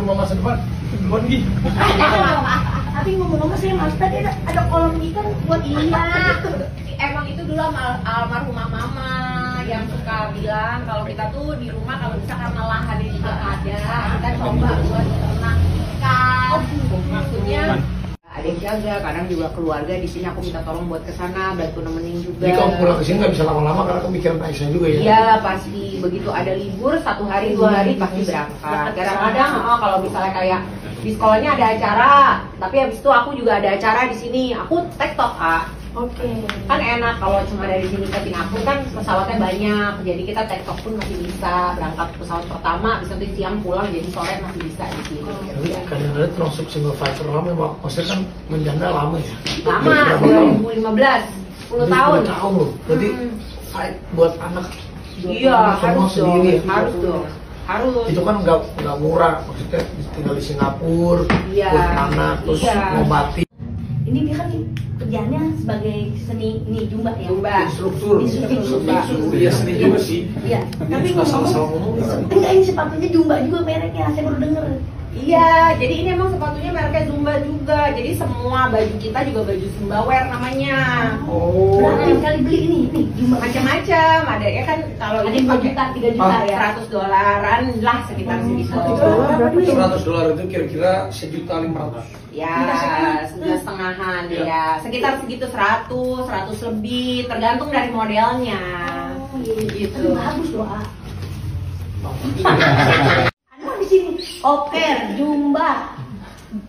rumah masa depan. Duluan Gi. Tapi ngomong-ngomong saya mas tadi ada kolam ikan buat Emang itu dulu almarhumah mama yang suka bilang kalau kita tuh di rumah kalau bisa karena lahannya juga ada, kita coba buat ternak ikan. Maksudnya ada yang jaga, kadang juga keluarga di sini aku minta tolong buat kesana, bantu nemenin juga. Jadi kalau pulang ke sini nggak bisa lama-lama karena kepikiran Aisyah juga ya? Iya pasti, begitu ada libur 1 hari 2 hari pasti berangkat. Kadang-kadang kalau misalnya kayak di sekolahnya ada acara, tapi habis itu aku juga ada acara di sini, aku tektok Oke. Kan enak kalau cuma dari sini ke Singapura kan pesawatnya banyak, jadi kita tektok pun masih bisa berangkat pesawat pertama, bisa nanti siang pulang, jadi sore masih bisa di sini. Tapi kadang-kadang termasuk single fighter lama, maksudnya kan menjanda lama ya? Lama, 2015, 10 tahun. 10 tahun loh, berarti fight buat anak. Iya, harus dong, sendiri, harus dong. Harus. Itu kan nggak murah, maksudnya tinggal di Singapura, Iya. buat anak, terus ngobati. Ini dia kan kerjaannya sebagai seni jumba ya. Jumba. Instruktur. Iya, seni juga sih. Iya. Tapi nggak salah ngomong. enggak, ini sepatunya jumba juga mereknya, saya baru denger. Iya, jadi ini emang sepatunya mereknya Zumba juga. Jadi semua baju kita juga baju Zumba wear namanya. Oh. Berapa kali beli ini jumba? Macam-macam, ada ya kan kalau Ada ini yang 2 pakai juta, 3 juta ya. $100-an lah sekitar segitu. $100 itu kira-kira $1.500.000. Ya, 1,5-an ya. Sekitar segitu 100 lebih, tergantung dari modelnya. Oh iya, Gitu. bagus loh. Ada di sini Oker, Jumba,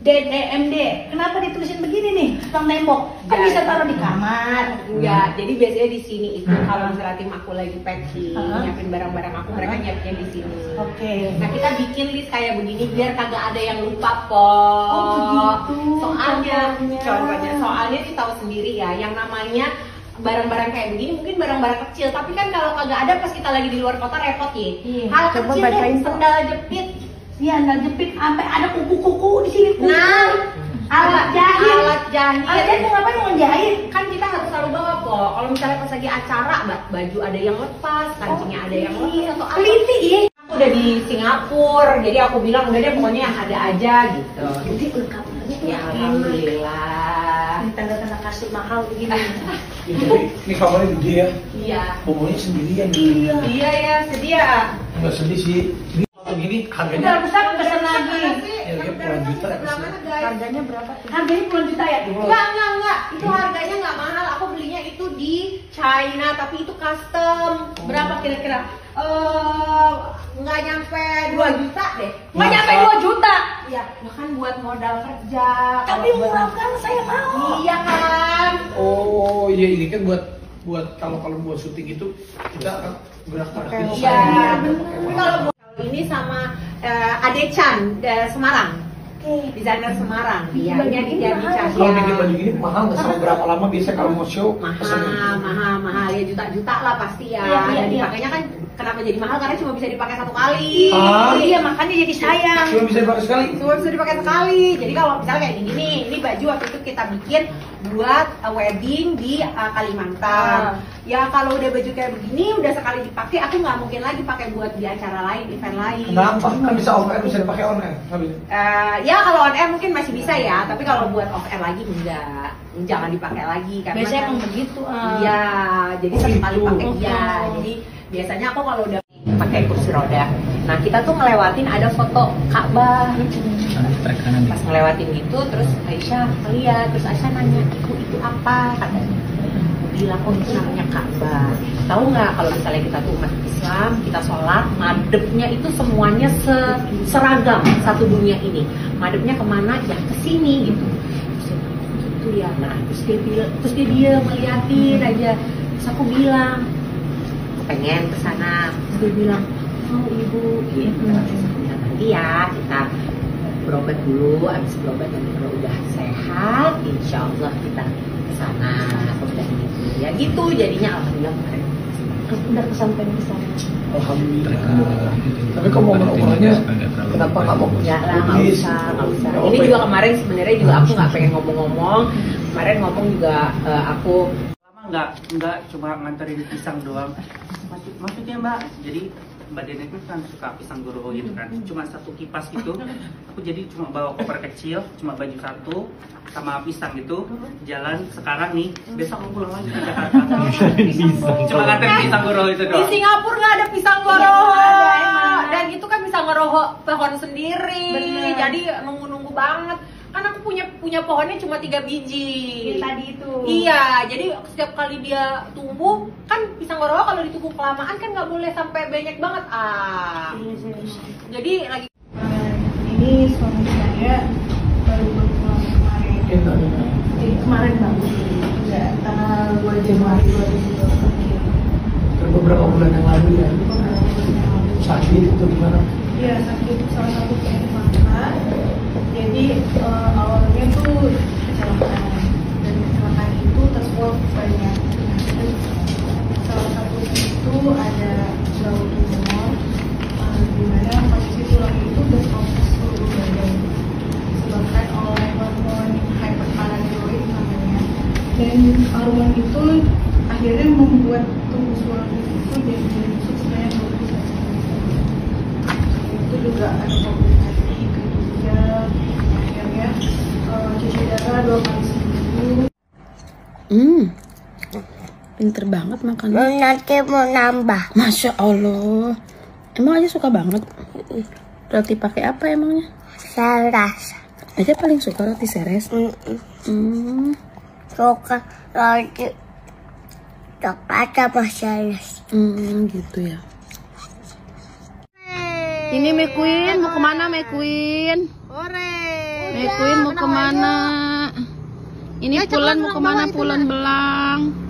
DDMD. Kenapa ditulisin begini nih? Tukang tembok. Kan bisa taruh di kamar. Enggak, jadi biasanya di sini itu kalau misalnya tim aku lagi packing, nyiapin barang-barang aku, mereka nyiapin di sini. Oke. Nah kita bikin list kayak begini biar kagak ada yang lupa kok. Oh begitu. Contohnya, soalnya sih tahu sendiri ya, yang namanya barang-barang kayak begini mungkin barang-barang kecil, tapi kan kalau kagak ada pas kita lagi di luar kota repot ya. Iya. Hal Coba kecil bacain, deh, Pak. sendal jepit. Iya, nggak jepit sampai ada kuku-kuku di sini. Kuku. Nah, alat jahit. Alat jahit. Alat jahit mau ngapain, mau jahit? Kan kita harus selalu bawa kok. Kalau misalnya pas lagi acara, baju ada yang lepas, kancingnya ada yang lepas atau apa. Teliti ya. Aku udah di Singapura, jadi aku bilang udah deh pokoknya yang ada aja gitu. Jadi lengkap banget Ya alhamdulillah. Ini tanda-tanda kasur mahal begini. Ini kamarnya gede ya? Iya. Pokoknya sendirian. Iya ya, sedia. Nggak sedih sih. Ini begini harganya. Udah besar pesan lagi. Ya, puluhan juta. Sebelah mana guys? Harganya berapa? Harganya puluhan juta ya? Enggak. Itu harganya nggak mahal. Aku belinya itu di China, tapi itu custom. Berapa kira-kira? Nggak nyampe 2 juta deh. Nggak nyampe 2 juta. Ya, kan buat modal kerja. Tapi murah kan, saya mau. Iya kan? Oh iya, ini kan buat kalau buat syuting itu kita akan gerak-gerak. Iya. Kalau ini sama Adechan Semarang. Desainer Semarang, dia di Kalau bikin baju gini mahal nggak, sama berapa lama biasa kalau mau show? mahal ya, juta-juta lah pasti ya. Iya, Dan iya. dipakainya kan kenapa jadi mahal, karena cuma bisa dipakai 1 kali. Iya, makanya jadi sayang. Cuma bisa dipakai sekali. Cuma bisa dipakai sekali. Jadi kalau misalnya kayak gini nih, ini baju waktu itu kita bikin buat wedding di Kalimantan. Ya kalau udah baju kayak begini udah sekali dipakai, aku nggak mungkin lagi pakai buat di acara lain, event lain. Kenapa? Kan bisa off air, bisa dipakai on air. Ya kalau on air mungkin masih bisa ya, tapi kalau buat off air lagi enggak, jangan dipakai lagi karena Biasanya kan, emang begitu. iya, jadi sekali pakai iya. Jadi biasanya aku kalau udah pakai kursi roda, nah kita tuh ngelewatin ada foto Ka'bah. Pas ngelewatin gitu, terus Aisyah lihat, terus Aisyah nanya, itu apa? Katanya. Bilang, oh itu namanya Ka'bah. Tahu nggak kalau misalnya kita tuh umat Islam, kita sholat, madepnya itu semuanya seragam satu dunia ini. Madepnya kemana? Ya ke sini gitu. Gitu ya. Nah terus dia meliatin aja. Terus aku bilang, aku pengen ke sana. Terus dia bilang, oh ibu, gitu. Nanti ya kita berobat dulu, habis berobat nanti kalau udah sehat, insya Allah kita kesana. Udah gitu ya gitu, jadinya alhamdulillah kemarin Udah kesampaian ke sana. Alhamdulillah. Tapi kalau mau ukurannya, kenapa nggak mau? Ya lah, nggak usah. Ini juga kemarin sebenarnya juga aku nggak pengen ngomong-ngomong. Kemarin ngomong juga aku Lama nggak cuma nganterin pisang doang. Maksudnya Mbak, jadi Mbak Dene itu kan suka pisang goroho gitu kan, cuma satu kipas gitu. Aku jadi cuma bawa koper kecil, cuma baju satu sama pisang gitu. Jalan sekarang nih, besok aku pulang lagi ke Jakarta. Cuma nganter pisang goroho itu Di doang. Singapura nggak ada pisang goroho. Dan itu kan pisang goroho pohon sendiri. Bener. Jadi nunggu-nunggu banget. Kan aku punya pohonnya cuma 3 biji. Yang tadi itu. Iya, jadi setiap kali dia tumbuh, kan pisang goroho kalau ditunggu kelamaan kan nggak boleh sampai banyak banget. Iya, serius. Jadi lagi Ini suami saya baru berpulang kemarin. Jadi kemarin banget. Udah tanggal 2 Januari 2023. Beberapa bulan yang lalu ya. Sakit itu gimana? Iya, sakit salah satu penyakit mata. Jadi awalnya tuh kecelakaan, dan kecelakaan itu tersebut banyak. Salah satunya itu ada bau tumor, di mana posisi tulang itu berproses seluruh badan disebabkan oleh hormon hyperparathyroid namanya. Dan hormon itu akhirnya membuat tubuh suami itu jadi busuk sebanyak 21 cm. Itu juga ada komplikasi ke ginjal, akhirnya cuci darah 2 kali seminggu. Pinter banget makan. Nanti mau nambah. Masya Allah. Emang aja suka banget. Roti pakai apa emangnya? Saras. Aja paling suka roti seres. Suka roti coklat sama saras. Gitu ya. Ini McQueen mau kemana McQueen? McQueen mau kemana? Ini Pulan mau kemana? Pulan belang.